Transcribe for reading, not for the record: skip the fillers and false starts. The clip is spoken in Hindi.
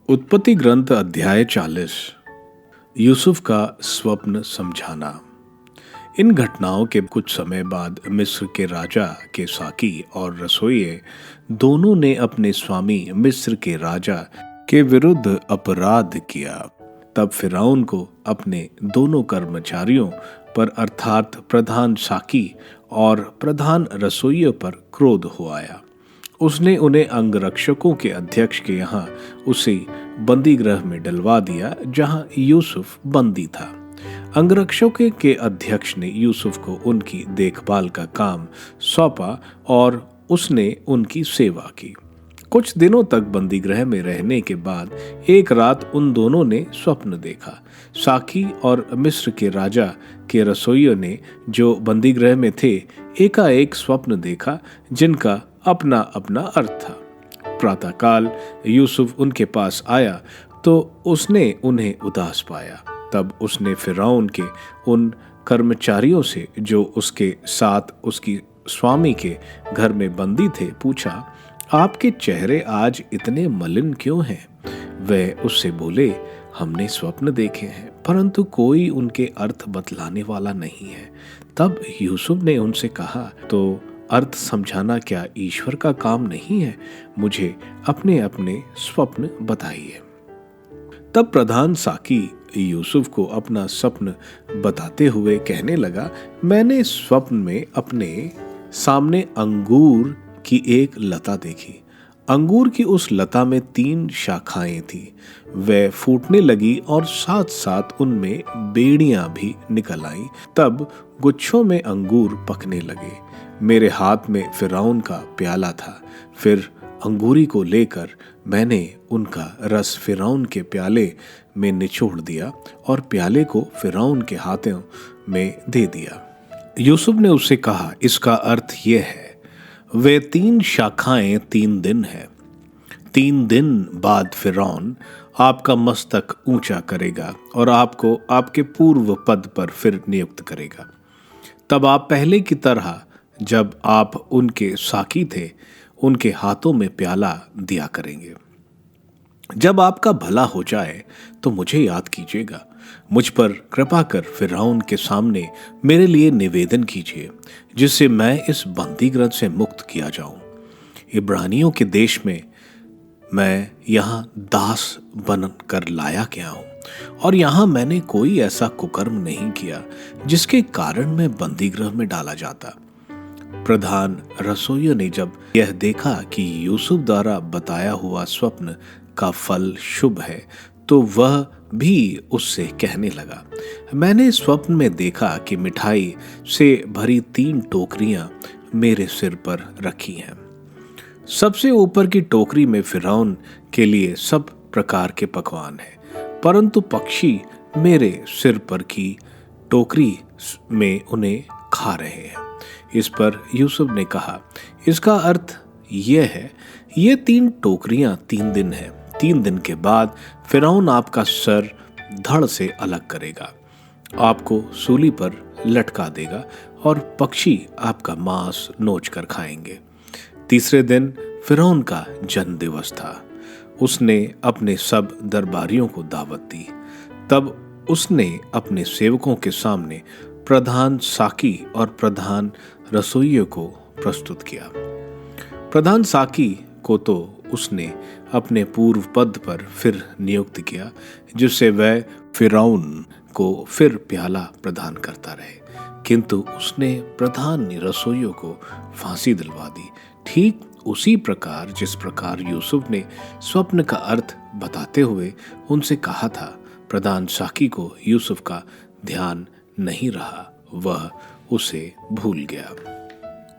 उत्पत्ति ग्रंथ अध्याय 40। यूसुफ का स्वप्न समझाना। इन घटनाओं के कुछ समय बाद मिस्र के राजा के साकी और रसोइये दोनों ने अपने स्वामी मिस्र के राजा के विरुद्ध अपराध किया। तब फिरौन को अपने दोनों कर्मचारियों पर अर्थात प्रधान साकी और प्रधान रसोइये पर क्रोध हो आया। उसने उन्हें अंगरक्षकों के अध्यक्ष के यहाँ उसे बंदी गृह में डलवा दिया जहाँ यूसुफ बंदी था। अंगरक्षकों के अध्यक्ष ने यूसुफ को उनकी देखभाल का काम सौंपा और उसने उनकी सेवा की। कुछ दिनों तक बंदी गृह में रहने के बाद एक रात उन दोनों ने स्वप्न देखा। साकी और मिस्र के राजा के रसोइयों ने जो बंदी गृह में थे एकाएक स्वप्न देखा जिनका अपना अपना अर्थ था। प्रातःकाल यूसुफ उनके पास आया तो उसने उन्हें उदास पाया। तब उसने फिरौन के उन कर्मचारियों से जो उसके साथ उसकी स्वामी के घर में बंदी थे पूछा, आपके चेहरे आज इतने मलिन क्यों हैं? वे उससे बोले, हमने स्वप्न देखे हैं परंतु कोई उनके अर्थ बतलाने वाला नहीं है। तब यूसुफ ने उनसे कहा, तो अर्थ समझाना क्या ईश्वर का काम नहीं है? मुझे अपने अपने स्वप्न बताइए। तब प्रधान साकी यूसुफ को अपना स्वप्न बताते हुए कहने लगा, मैंने स्वप्न में अपने सामने अंगूर की एक लता देखी। अंगूर की उस लता में 3 शाखाएं थी। वह फूटने लगी और साथ साथ उनमें बेड़ियां भी निकल आईं। तब गुच्छों में अंगूर पकने लगे। मेरे हाथ में फिरौन का प्याला था। फिर अंगूरी को लेकर मैंने उनका रस फिरौन के प्याले में निचोड़ दिया और प्याले को फिरौन के हाथों में दे दिया। यूसुफ ने उससे कहा, इसका अर्थ यह है, वे 3 शाखाएं 3 दिन है। 3 दिन बाद फिरौन आपका मस्तक ऊंचा करेगा और आपको आपके पूर्व पद पर फिर नियुक्त करेगा। तब आप पहले की तरह जब आप उनके साकी थे उनके हाथों में प्याला दिया करेंगे। जब आपका भला हो जाए तो मुझे याद कीजिएगा। मुझ पर कृपा कर फिरौन के सामने मेरे लिए निवेदन कीजिए जिससे मैं इस बंदी गृह से मुक्त किया जाऊं। इब्रानियों के देश में मैं यहाँ दास बन कर लाया गया हूँ और यहाँ मैंने कोई ऐसा कुकर्म नहीं किया जिसके कारण मैं बंदी गृह में डाला जाता। प्रधान रसोइयों ने जब यह देखा कि यूसुफ द्वारा बताया हुआ स्वप्न का फल शुभ है तो वह भी उससे कहने लगा, मैंने स्वप्न में देखा कि मिठाई से भरी 3 टोकरियां मेरे सिर पर रखी हैं। सबसे ऊपर की टोकरी में फिरौन के लिए सब प्रकार के पकवान हैं, परंतु पक्षी मेरे सिर पर की टोकरी में उन्हें खा रहे हैं। इस पर यूसुफ ने कहा, इसका अर्थ यह है, ये 3 टोकरियां 3 दिन है। 3 दिन के बाद फिरौन आपका सर धड़ से अलग करेगा, आपको सूली पर लटका देगा और पक्षी आपका मांस नोच कर खाएंगे। तीसरे दिन फिरौन का जन्म दिवस था। उसने अपने सब दरबारियों को दावत दी। तब उसने अपने सेवकों के सामने प्रधान साकी और प्रधान रसोइये को प्रस्तुत किया। प्रधान साकी को तो उसने अपने पूर्व पद पर फिर नियुक्त किया जिससे वह फिरौन को फिर प्याला प्रदान करता रहे, किंतु उसने प्रधान रसोइयों को फांसी दिलवा दी। ठीक उसी प्रकार जिस प्रकार यूसुफ ने स्वप्न का अर्थ बताते हुए उनसे कहा था, प्रधान साकी को यूसुफ का ध्यान नहीं रहा, वह उसे भूल गया।